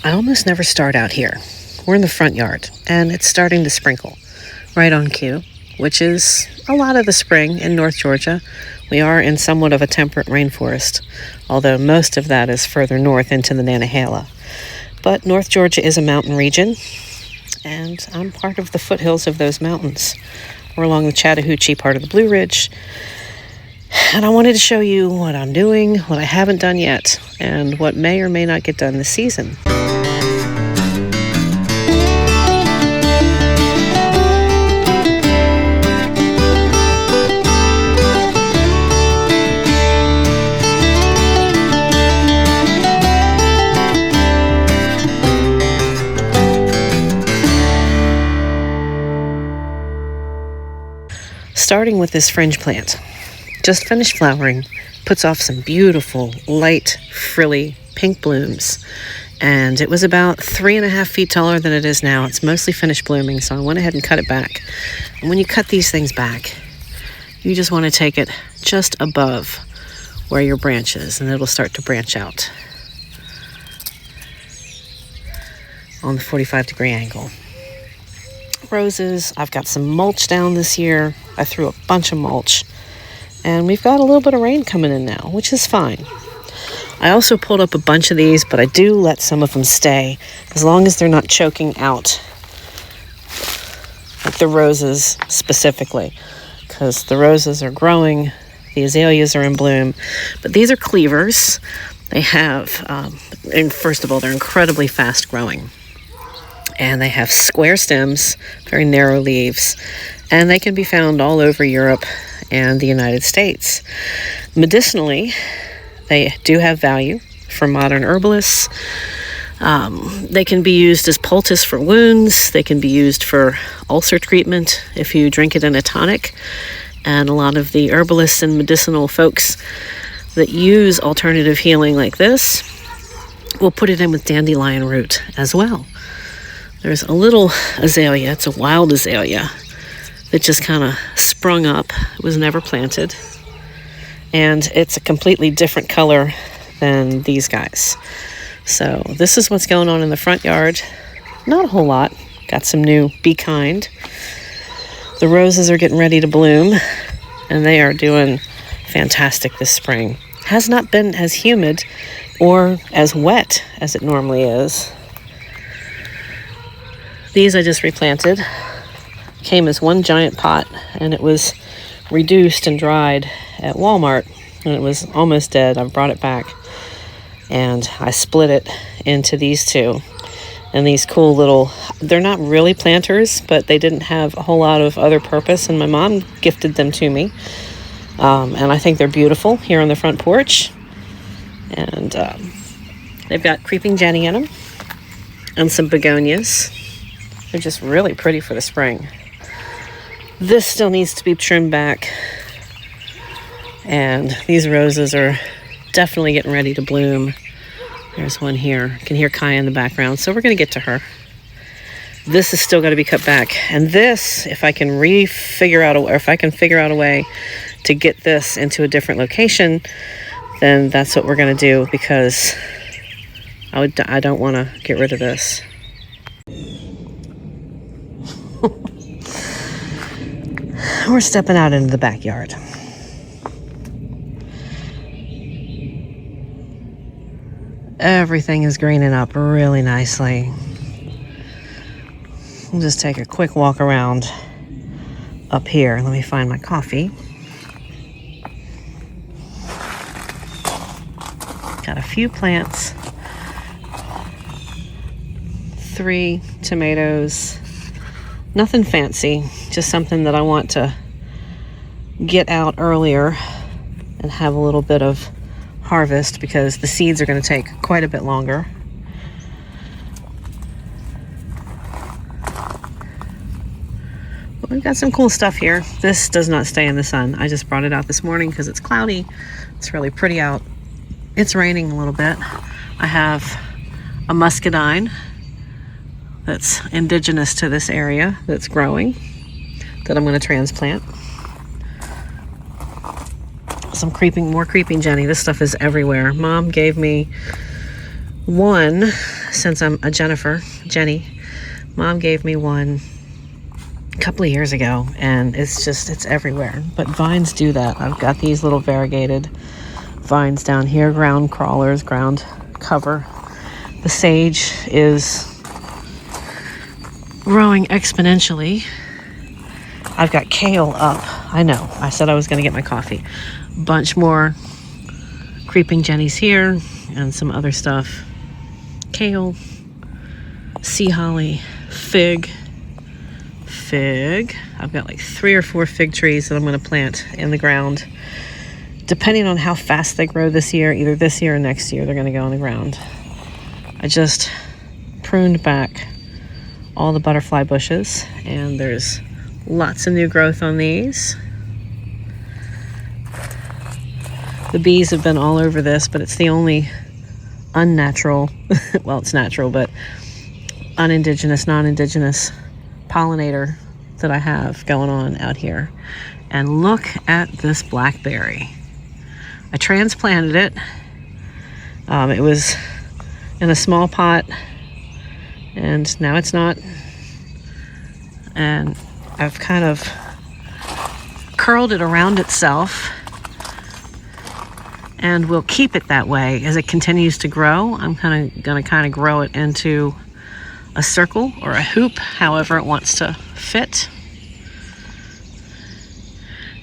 I almost never start out here. We're in the front yard, and it's starting to sprinkle right on cue, which is a lot of the spring in North Georgia. We are in somewhat of a temperate rainforest, although most of that is further north into the Nantahala. But North Georgia is a mountain region, and I'm part of the foothills of those mountains. We're along the Chattahoochee part of the Blue Ridge, and I wanted to show you what I'm doing, what I haven't done yet, and what may or may not get done this season. Starting with this fringe plant. Just finished flowering, puts off some beautiful, light, frilly pink blooms. And it was about 3.5 feet taller than it is now. It's mostly finished blooming, so I went ahead and cut it back. And when you cut these things back, you just want to take it just above where your branch is, and it'll start to branch out on the 45-degree angle. Roses, I've got some mulch down this year. I threw a bunch of mulch, and we've got a little bit of rain coming in now, which is fine. I also pulled up a bunch of these, but I do let some of them stay as long as they're not choking out, like the roses specifically, because the roses are growing, the azaleas are in bloom, but these are cleavers. They have, and first of all, they're incredibly fast growing. And they have square stems, very narrow leaves, and they can be found all over Europe and the United States. Medicinally, they do have value for modern herbalists. They can be used as poultice for wounds. They can be used for ulcer treatment if you drink it in a tonic. And a lot of the herbalists and medicinal folks that use alternative healing like this will put it in with dandelion root as well. There's a little azalea, it's a wild azalea, that just kind of sprung up. It was never planted. And it's a completely different color than these guys. So this is what's going on in the front yard. Not a whole lot. Got some new Be Kind. The roses are getting ready to bloom, and they are doing fantastic this spring. Has not been as humid or as wet as it normally is. These I just replanted. Came as one giant pot, and it was reduced and dried at Walmart, and it was almost dead. I brought it back, and I split it into these two. And these cool little, they're not really planters, but they didn't have a whole lot of other purpose, and my mom gifted them to me. And I think they're beautiful here on the front porch. And they've got creeping Jenny in them, and some begonias. They're just really pretty for the spring. This still needs to be trimmed back. And these roses are definitely getting ready to bloom. There's one here. You can hear Kaya in the background. So we're going to get to her. This is still got to be cut back. And this, if I can figure out a way to get this into a different location, then that's what we're going to do, because I don't want to get rid of this. We're stepping out into the backyard. Everything is greening up really nicely. We'll just take a quick walk around up here. Let me find my coffee. Got a few plants. 3 tomatoes. Nothing fancy, just something that I want to get out earlier and have a little bit of harvest, because the seeds are going to take quite a bit longer. But we've got some cool stuff here. This does not stay in the sun. I just brought it out this morning because it's cloudy. It's really pretty out. It's raining a little bit. I have a muscadine that's indigenous to this area that's growing that I'm going to transplant. More creeping Jenny. This stuff is everywhere. Mom gave me one, since I'm a Jenny, Mom gave me one a couple of years ago, and it's everywhere. But vines do that. I've got these little variegated vines down here, ground crawlers, ground cover. The sage is growing exponentially. I've got kale up. I know, I said I was going to get my coffee. Bunch more creeping jennies here and some other stuff. Kale, sea holly, fig. I've got like 3 or 4 fig trees that I'm going to plant in the ground. Depending on how fast they grow this year, either this year or next year, they're going to go in the ground. I just pruned back all the butterfly bushes, and there's lots of new growth on these. The bees have been all over this, but it's the only unnatural, well, it's natural, but unindigenous, non-indigenous pollinator that I have going on out here. And look at this blackberry. I transplanted it. It was in a small pot, and now it's not. And I've kind of curled it around itself, and we'll keep it that way as it continues to grow. I'm going to grow it into a circle or a hoop, however it wants to fit.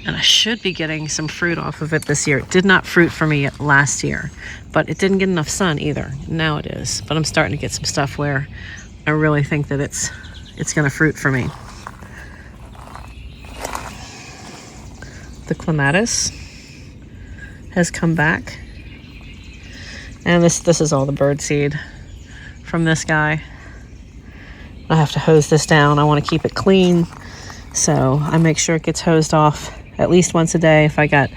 And I should be getting some fruit off of it this year. It did not fruit for me last year, but it didn't get enough sun either. Now it is, but I'm starting to get some stuff where I really think that it's going to fruit for me. The clematis has come back, and this is all the bird seed from this guy. I have to hose this down. I want to keep it clean, so I make sure it gets hosed off at least once a day. If I got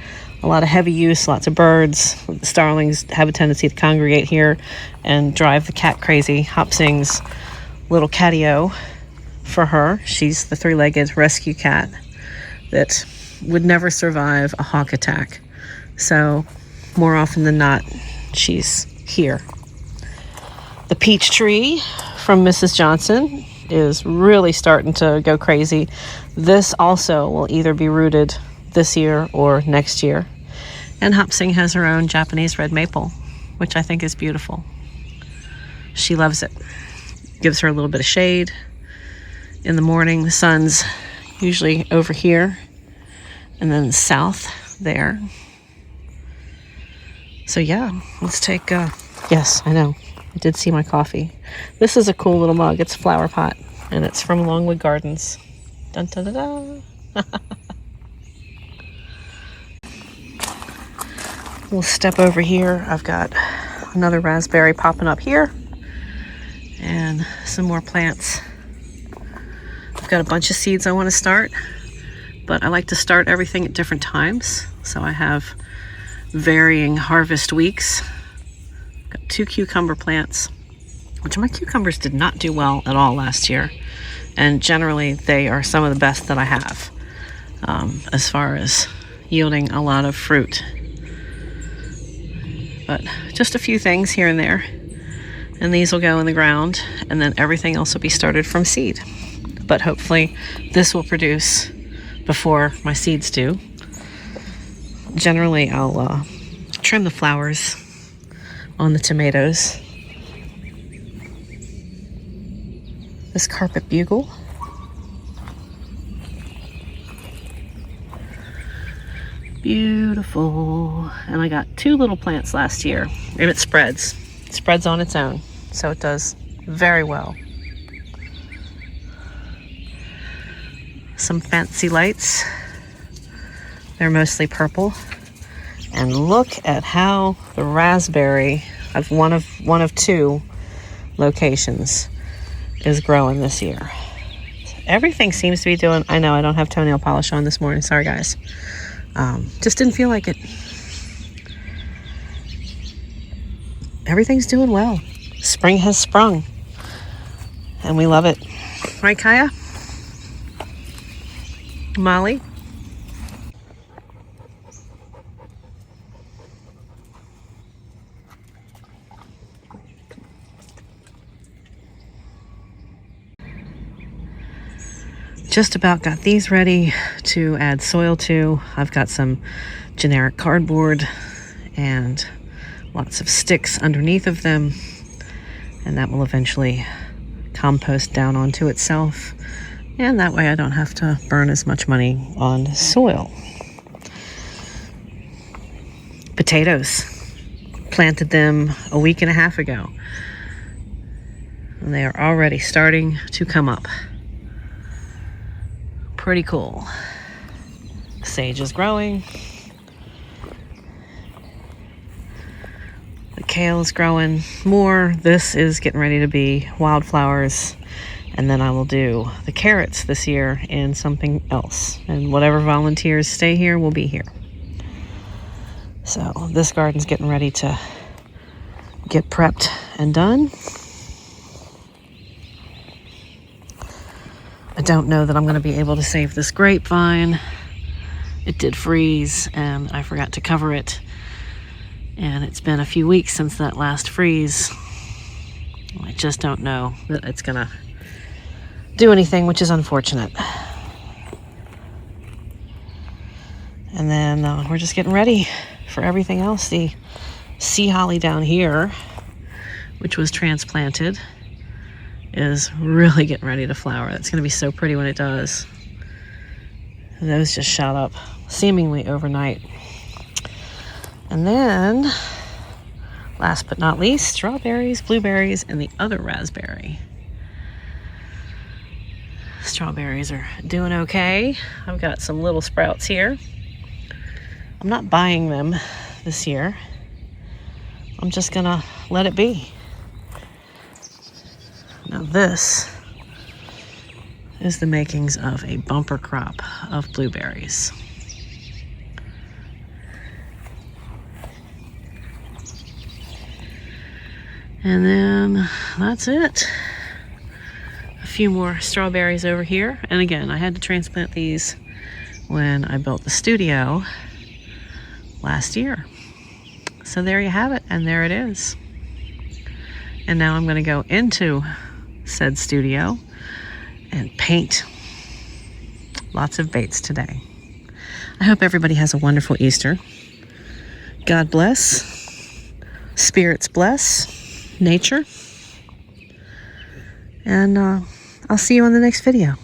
a lot of heavy use, lots of birds, the starlings have a tendency to congregate here and drive the cat crazy. Hop sings little catio for her. She's the 3-legged rescue cat that would never survive a hawk attack. So more often than not, she's here. The peach tree from Mrs. Johnson is really starting to go crazy. This also will either be rooted this year or next year. And Hopsing has her own Japanese red maple, which I think is beautiful. She loves it. Gives her a little bit of shade. In the morning, the sun's usually over here, and then south there. So yeah, let's take, yes, I know. I did see my coffee. This is a cool little mug. It's a flower pot, and it's from Longwood Gardens. Dun, dun, dun, dun. We'll step over here. I've got another raspberry popping up here, and some more plants. I've got a bunch of seeds I want to start, but I like to start everything at different times, so I have varying harvest weeks. Got 2 cucumber plants, which my cucumbers did not do well at all last year, and generally they are some of the best that I have as far as yielding a lot of fruit. But just a few things here and there, and these will go in the ground, and then everything else will be started from seed. But hopefully this will produce before my seeds do. Generally I'll trim the flowers on the tomatoes. This carpet bugle. Beautiful. And I got 2 little plants last year, and it spreads. It spreads on its own, so it does very well. Some fancy lights. They're mostly purple. And look at how the raspberry, of one of 2 locations, is growing this year. Everything seems to be doing. I know I don't have toenail polish on this morning. Sorry, guys. Just didn't feel like it. Everything's doing well. Spring has sprung, and we love it. Right, Kaya? Molly? just about got these ready to add soil to. I've got some generic cardboard and lots of sticks underneath of them, and that will eventually compost down onto itself, and that way I don't have to burn as much money on soil. Potatoes. Planted them a week and a half ago, and they are already starting to come up. Pretty cool. Sage is growing. The kale is growing more. This is getting ready to be wildflowers, and then I will do the carrots this year in something else, and whatever volunteers stay here will be here. So this garden's getting ready to get prepped and done. I don't know that I'm going to be able to save this grapevine. It did freeze and I forgot to cover it. And it's been a few weeks since that last freeze. I just don't know that it's going to do anything, which is unfortunate. And then we're just getting ready for everything else. The sea holly down here, which was transplanted, is really getting ready to flower. It's going to be so pretty when it does. And those just shot up seemingly overnight. And then, last but not least, strawberries, blueberries, and the other raspberry. Strawberries are doing okay. I've got some little sprouts here. I'm not buying them this year. I'm just gonna let it be. Now this is the makings of a bumper crop of blueberries. And then that's it. A few more strawberries over here. And again, I had to transplant these when I built the studio last year. So there you have it, and there it is. And now I'm going to go into said studio and paint lots of baits today. I hope everybody has a wonderful Easter. God bless, spirits bless, nature, and I'll see you on the next video.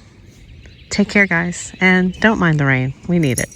Take care, guys, and don't mind the rain. We need it.